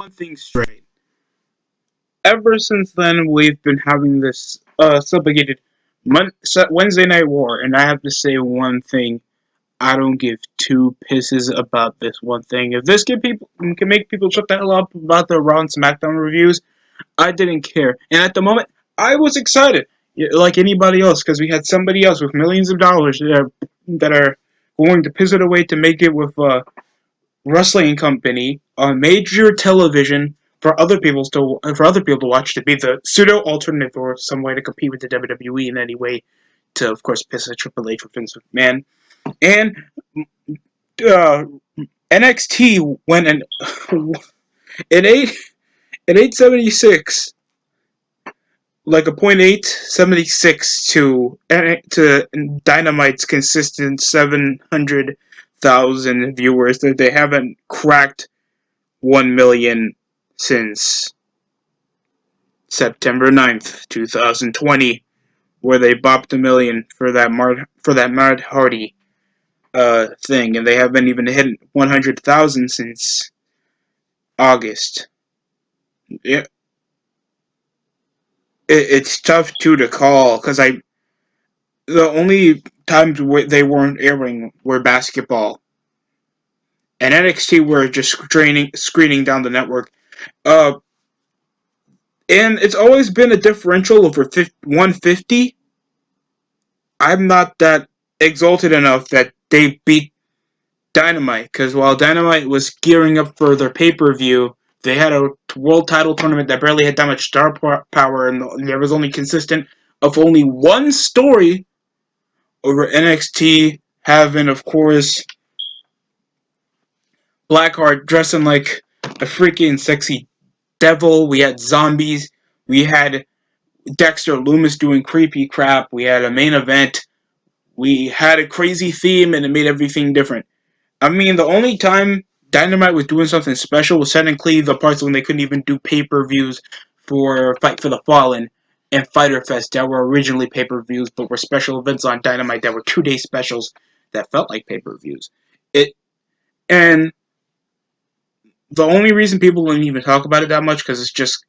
one thing straight. Ever since then, we've been having this subjugated Wednesday Night War, and I have to say one thing. I don't give two pisses about this one thing. If this can make people shut the hell up about the Raw and SmackDown reviews, I didn't care. And at the moment, I was excited, like anybody else, because we had somebody else with millions of dollars that are going to piss it away to make it with wrestling company on major television for other people to watch, to be the pseudo alternative or some way to compete with the WWE in any way, to of course piss at Triple H or Vince McMahon. And uh, NXT went in 876, like a .876 to Dynamite's consistent 700,000 viewers. That they haven't cracked 1 million since September 9th, 2020, where they bopped 1 million for that Matt Hardy thing, and they haven't even hit 100,000 since August. Yeah, it's tough too to call because the only times they weren't airing were basketball, and NXT were just screening down the network. Uh, and it's always been a differential over 150. I'm not that exalted enough that they beat Dynamite, because while Dynamite was gearing up for their pay-per-view, they had a world title tournament that barely had that much star power, and there was only consistent of only one story over NXT having, of course, Blackheart dressing like a freaking sexy devil. We had zombies. We had Dexter Loomis doing creepy crap. We had a main event. We had a crazy theme, and it made everything different. I mean, the only time Dynamite was doing something special was technically the parts when they couldn't even do pay-per-views for Fight for the Fallen and Fyter Fest that were originally pay-per-views but were special events on Dynamite that were 2-day specials that felt like pay-per-views. And the only reason people don't even talk about it that much because it's just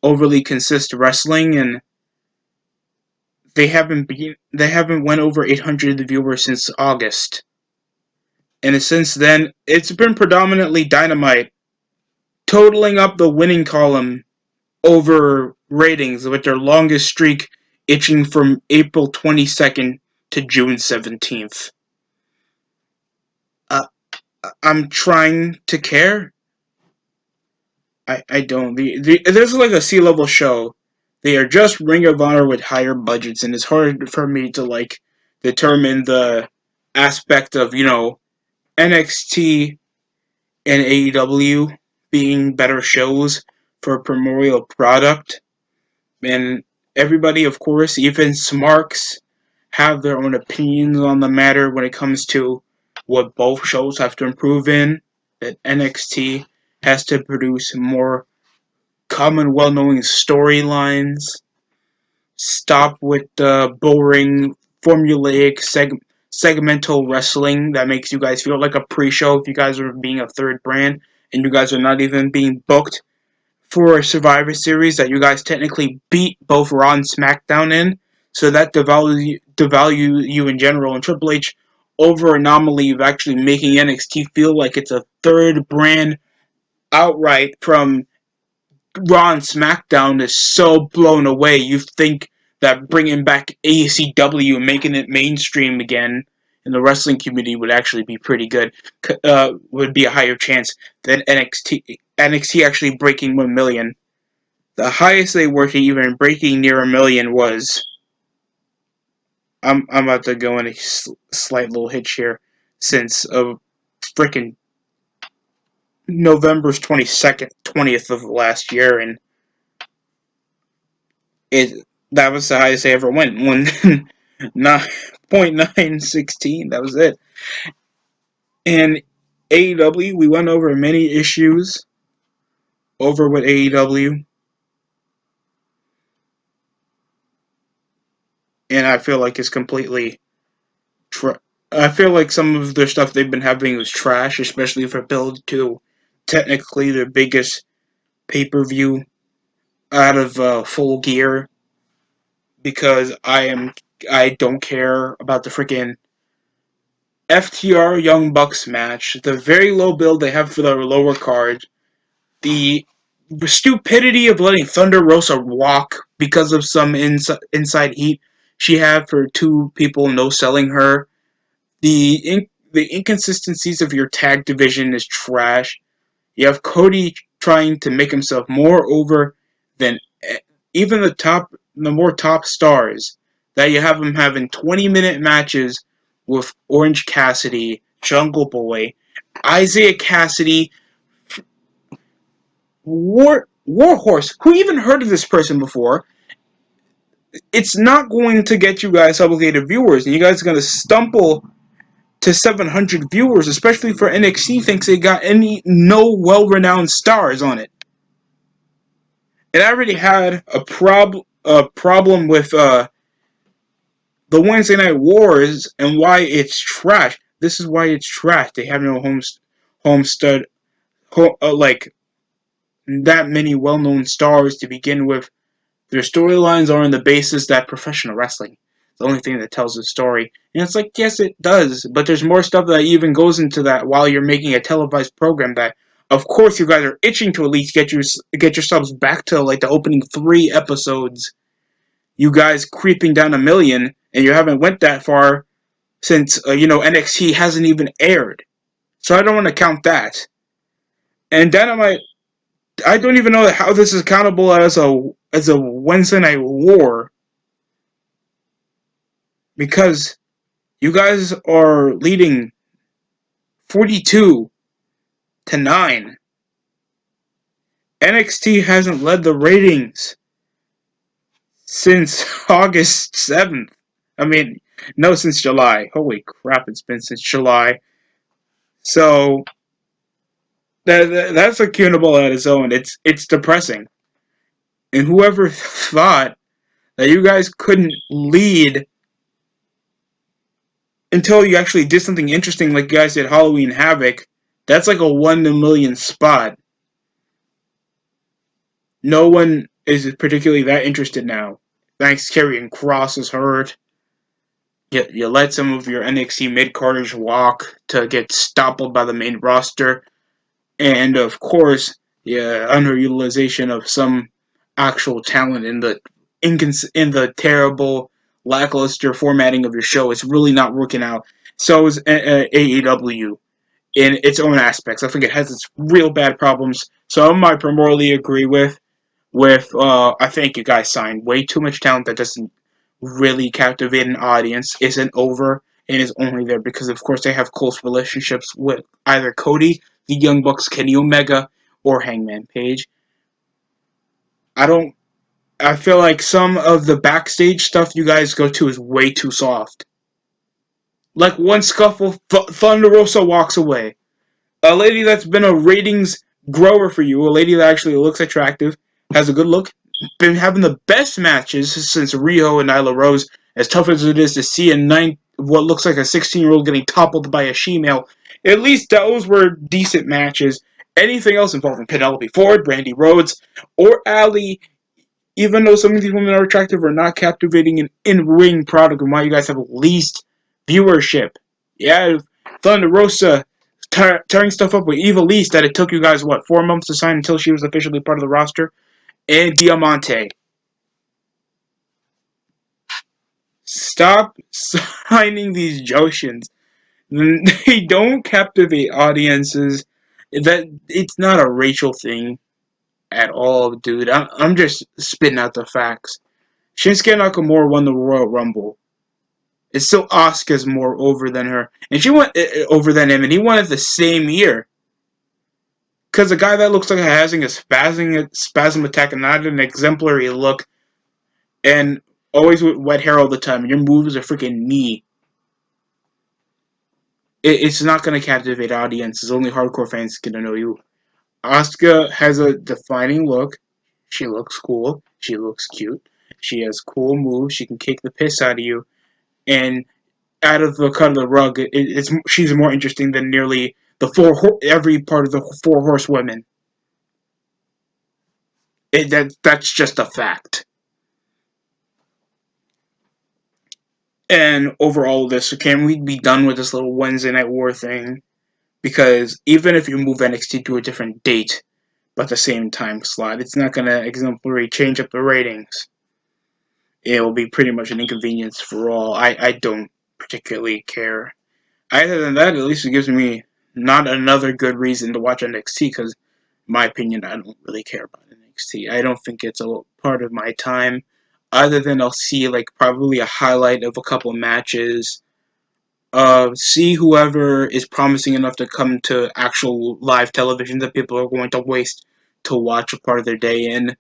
overly consistent wrestling, and they haven't went over 800 viewers since August. And since then, it's been predominantly Dynamite totaling up the winning column over ratings, with their longest streak itching from April 22nd to June 17th. Uh, I'm trying to care. I don't. This is like a C-level show. They are just Ring of Honor with higher budgets, and it's hard for me to determine the aspect of NXT and AEW being better shows for a primordial product. And everybody, of course, even smarks, have their own opinions on the matter when it comes to what both shows have to improve in. That NXT has to produce more common, well-known storylines. Stop with the boring, formulaic, segmental wrestling that makes you guys feel like a pre-show if you guys are being a third brand and you guys are not even being booked for a Survivor Series that you guys technically beat both Raw and SmackDown in. So that devalue you in general. And Triple H, over anomaly of actually making NXT feel like it's a third brand outright from Raw and SmackDown, is so blown away. You think that bringing back ACW and making it mainstream again in the wrestling community would actually be pretty good. Would be a higher chance than NXT actually breaking 1 million. The highest they were to even breaking near 1 million was. I'm about to go in a slight little hitch here. Since freaking November 22nd, 20th of last year, and that was the highest I ever went. 0.916. That was it. And AEW, we went over many issues over with AEW. And I feel like it's completely. I feel like some of the stuff they've been having was trash, especially for build to technically the biggest pay-per-view out of Full Gear because I don't care about the freaking FTR Young Bucks match, the very low build they have for the lower card, the stupidity of letting Thunder Rosa walk because of some inside heat she had for two people no selling her. The inconsistencies of your tag division is trash. You have Cody trying to make himself more over than even the more top stars. That you have him having 20-minute matches with Orange Cassidy, Jungle Boy, Isaiah Cassidy, Warhorse. Who even heard of this person before? It's not going to get you guys obligated viewers, and you guys are going to stumble to 700 viewers, especially for NXT. Thinks they got no well-renowned stars on it. And I already had a problem with the Wednesday Night Wars and why it's trash. This is why it's trash. They have no homestead like that many well-known stars to begin with. Their storylines are on the basis that professional wrestling is the only thing that tells the story. And it's like, yes, it does, but there's more stuff that even goes into that while you're making a televised program that, of course, you guys are itching to at least get yourselves back to like the opening 3 episodes. You guys creeping down 1 million, and you haven't went that far since NXT hasn't even aired. So I don't want to count that. And Dynamite, I don't even know how this is countable as a Wednesday Night War because you guys are leading 42-9. NXT hasn't led the ratings since August 7th. I mean, no, since July. Holy crap, it's been since July. So that's accountable at its own. It's depressing. And whoever thought that you guys couldn't lead until you actually did something interesting like you guys did Halloween Havoc, that's like a 1 in 1 million spot. No one is particularly that interested now. Thanks, Karrion Kross is hurt. You let some of your NXT mid-carders walk to get stopped by the main roster. And, of course, underutilization of some actual talent in the terrible, lackluster formatting of your show. It's really not working out. So is AEW in its own aspects. I think it has its real bad problems. Some I primarily agree with. I think you guys signed way too much talent that doesn't really captivate an audience, isn't over, and is only there because, of course, they have close relationships with either Cody, the Young Bucks, Kenny Omega, or Hangman Page. I feel like some of the backstage stuff you guys go to is way too soft. Like one scuffle, Thunder Rosa walks away. A lady that's been a ratings grower for you, a lady that actually looks attractive, has a good look, been having the best matches since Riho and Nyla Rose. As tough as it is to see what looks like a 16-year-old getting toppled by a she-male, at least those were decent matches. Anything else involving Penelope Ford, Brandy Rhodes, or Allie, even though some of these women are attractive, are not captivating an in-ring product, and why you guys have least viewership. Yeah, Thunder Rosa tearing stuff up with Eva Lise that it took you guys, 4 months to sign until she was officially part of the roster? And Diamante. Stop signing these Joshins. They don't captivate audiences. That it's not a racial thing at all, dude. I'm just spitting out the facts. Shinsuke Nakamura won the Royal Rumble. It's still Asuka's more over than her, and she went over than him, and he won it the same year. Because a guy that looks like having a spasm attack and not an exemplary look, and always with wet hair all the time, and your moves are freaking knee. It's not going to captivate audiences. Only hardcore fans going to know you. Asuka has a defining look. She looks cool. She looks cute. She has cool moves. She can kick the piss out of you. And out of the cut of the rug, she's more interesting than nearly every part of the 4 horsewomen. That's just a fact. And overall, this can we be done with this little Wednesday Night War thing? Because even if you move NXT to a different date, but the same time slot, it's not going to exemplary change up the ratings. It will be pretty much an inconvenience for all. I don't particularly care. Other than that, at least it gives me not another good reason to watch NXT, because, in my opinion, I don't really care about NXT. I don't think it's a part of my time, other than I'll see, like, probably a highlight of a couple matches, see whoever is promising enough to come to actual live television that people are going to waste to watch a part of their day in.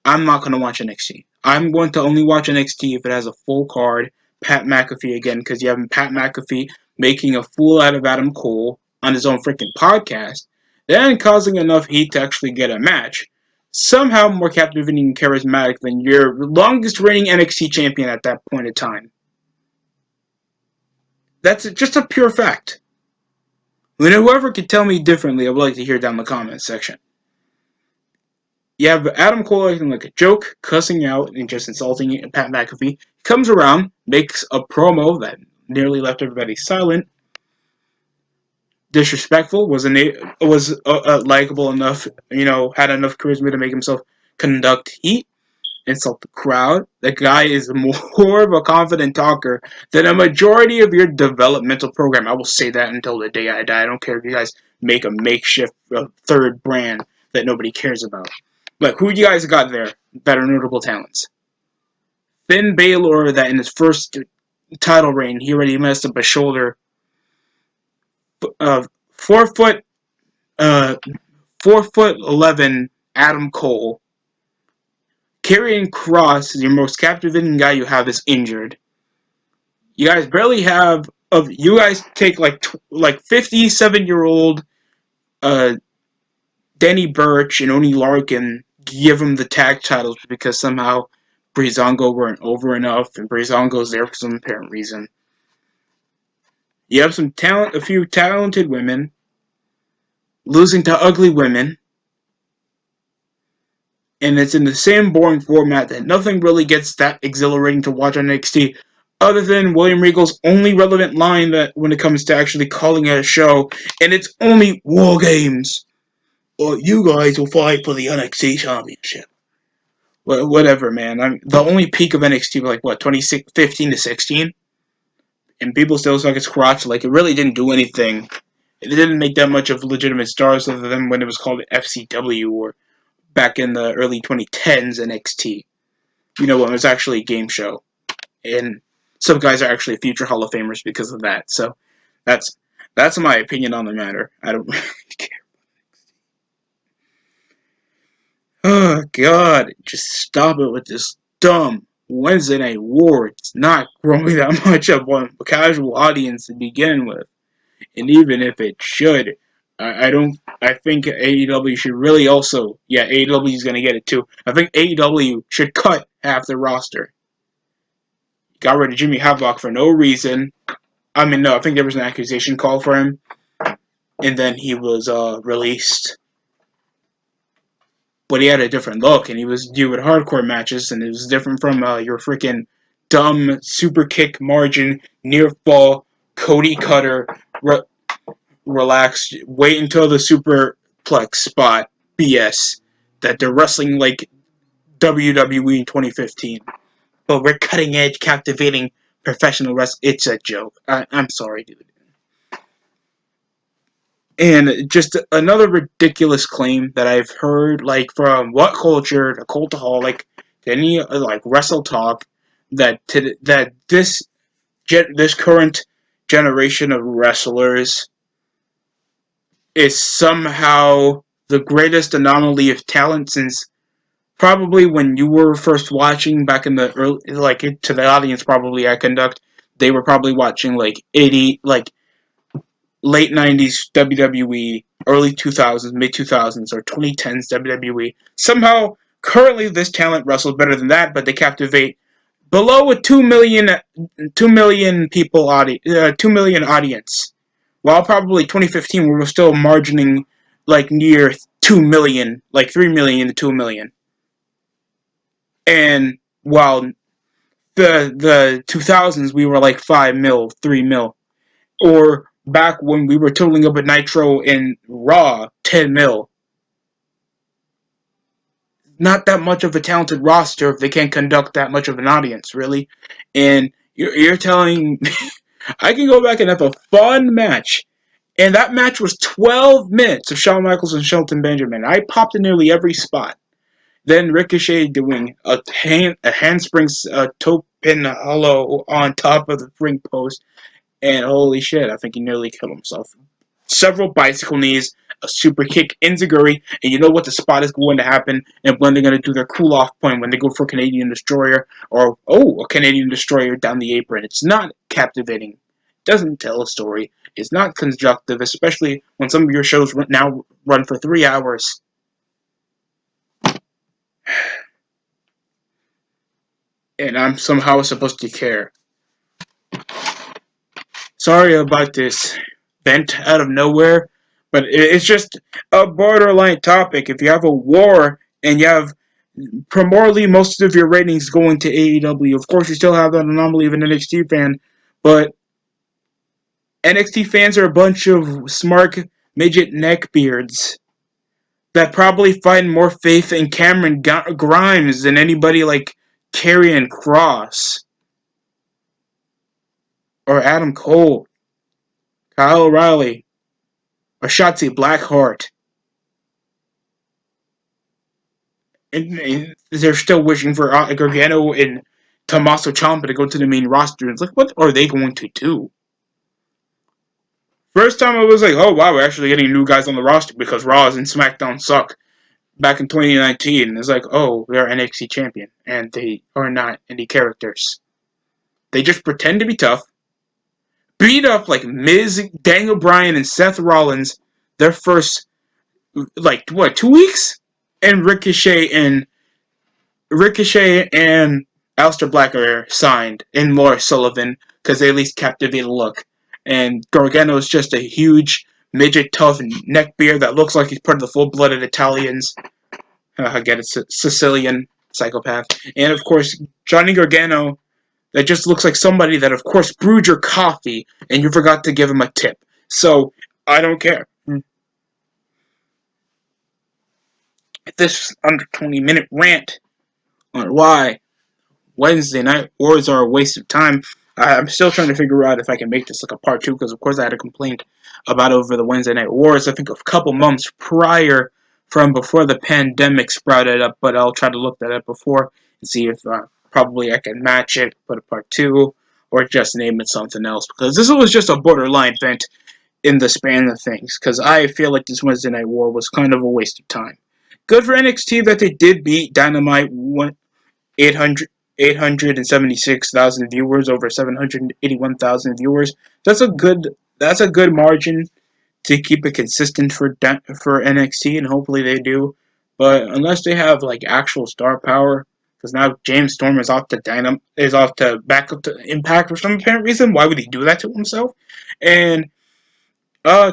I'm not going to watch NXT. I'm going to only watch NXT if it has a full card. Pat McAfee again, because you have Pat McAfee making a fool out of Adam Cole on his own freaking podcast, then causing enough heat to actually get a match. Somehow more captivating and charismatic than your longest reigning NXT champion at that point in time. That's just a pure fact. When whoever could tell me differently, I would like to hear down in the comments section. You have Adam Cole acting like a joke, cussing out and just insulting Pat McAfee. He comes around, makes a promo that nearly left everybody silent. Disrespectful, was likable enough, had enough charisma to make himself conduct heat, insult the crowd. The guy is more of a confident talker than a majority of your developmental program. I will say that until the day I die. I don't care if you guys make a makeshift third brand that nobody cares about. Like, who you guys got there that are notable talents? Finn Balor, that in his first title reign, he already messed up a shoulder. 4'11" Adam Cole. Karrion Kross, your most captivating guy you have, is injured. You guys barely have. You guys take like 57-year-old Danny Burch and Oney Larkin, give them the tag titles because somehow Breezango weren't over enough, and Breezango's there for some apparent reason. You have a few talented women losing to ugly women, and it's in the same boring format that nothing really gets that exhilarating to watch on NXT, other than William Regal's only relevant line that when it comes to actually calling it a show, and it's only War Games. Or you guys will fight for the NXT Championship. Whatever, man. The only peak of NXT was like 2015 to 16, and people still suck its crotch. Like, it really didn't do anything. It didn't make that much of legitimate stars other than when it was called FCW or back in the early 2010s NXT. When it was actually a game show, and some guys are actually future Hall of Famers because of that. So that's my opinion on the matter. I don't really care. Oh, God, just stop it with this dumb Wednesday Night War. It's not growing that much of a casual audience to begin with. And even if it should, I think AEW should really also, AEW is going to get it too. I think AEW should cut half their roster. Got rid of Jimmy Havoc for no reason. I mean, no, I think there was an accusation call for him. And then he was released. But he had a different look, and he was doing hardcore matches, and it was different from your freaking dumb super kick margin, near fall, Cody Cutter, relaxed, wait until the superplex spot BS that they're wrestling like WWE in 2015. But we're cutting edge, captivating professional wrestling. It's a joke. I'm sorry, dude. And just another ridiculous claim that I've heard, like, from What Culture to Cultaholic to any like Wrestle Talk, that this current generation of wrestlers is somehow the greatest anomaly of talent since probably when you were first watching back in the early, like, to the audience probably I conduct, they were probably watching like late 90s WWE, early 2000s, mid 2000s, or 2010s WWE. Somehow, currently, this talent wrestles better than that, but they captivate below a 2 million people 2 million audience. While probably 2015, we were still margining like near 2 million, like 3 million to 2 million. And while the 2000s we were like 5 mil, 3 mil, or back when we were totaling up at Nitro and Raw 10 mil. Not that much of a talented roster if they can't conduct that much of an audience, really. And you're telling I can go back and have a fun match. And that match was 12 minutes of Shawn Michaels and Shelton Benjamin. I popped in nearly every spot. Then Ricochet doing a handspring toe pin hollow on top of the ring post. And holy shit, I think he nearly killed himself. Several bicycle knees, a super kick, enziguri, and you know what the spot is going to happen and when they're going to do their cool off point when they go for Canadian Destroyer or, a Canadian Destroyer down the apron. It's not captivating. It doesn't tell a story. It's not constructive, especially when some of your shows now run for 3 hours. And I'm somehow supposed to care. Sorry about this vent out of nowhere, but it's just a borderline topic. If you have a war and you have primarily most of your ratings going to AEW, of course you still have that anomaly of an NXT fan, but NXT fans are a bunch of smart midget neckbeards that probably find more faith in Cameron Grimes than anybody like Karrion Kross or Adam Cole, Kyle O'Reilly, or Shotzi Blackheart. And they're still wishing for Gargano and Tommaso Ciampa to go to the main roster. It's like, what are they going to do? First time I was like, oh wow, we're actually getting new guys on the roster because Raw and SmackDown suck. Back in 2019, it's like, oh, they're NXT champion, and they are not any characters. They just pretend to be tough, beat up like Miz, Daniel Bryan, and Seth Rollins their first, like, what, 2 weeks? And Ricochet and Aleister Black are signed, and Lars Sullivan, because they at least captivate a look. And Gargano is just a huge, midget, tough neckbeard that looks like he's part of the full-blooded Italians. I get it, Sicilian psychopath. And, of course, Johnny Gargano, that just looks like somebody that, of course, brewed your coffee, and you forgot to give him a tip. So, I don't care. This under 20-minute rant on why Wednesday Night Wars are a waste of time. I'm still trying to figure out if I can make this like a part two, because of course I had a complaint about over the Wednesday Night Wars, I think a couple months prior from before the pandemic sprouted up, but I'll try to look that up before and see if probably I can match it, put a part two, or just name it something else, because this was just a borderline vent in the span of things, because I feel like this Wednesday Night War was kind of a waste of time. Good for NXT that they did beat Dynamite 876,000 viewers over 781,000 viewers. That's a good margin to keep it consistent for NXT, and hopefully they do. But unless they have like actual star power, because now James Storm is off to back up to Impact for some apparent reason. Why would he do that to himself? And uh,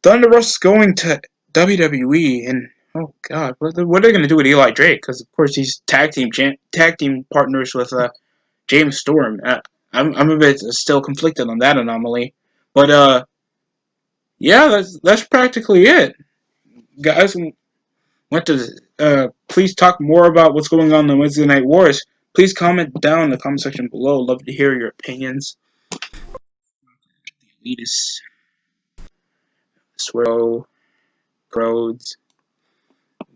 Thunder Rosa's going to WWE, and oh god, what are they going to do with Eli Drake? Because of course he's tag team partners with James Storm. I'm a bit still conflicted on that anomaly, but yeah, that's practically it, guys. Want to please talk more about what's going on in the Wednesday Night Wars? Please comment down in the comment section below. Love to hear your opinions. Elitist, Swirl, Rhodes,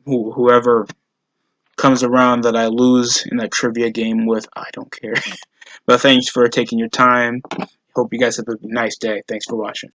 whoever comes around that I lose in that trivia game with, I don't care. But thanks for taking your time. Hope you guys have a nice day. Thanks for watching.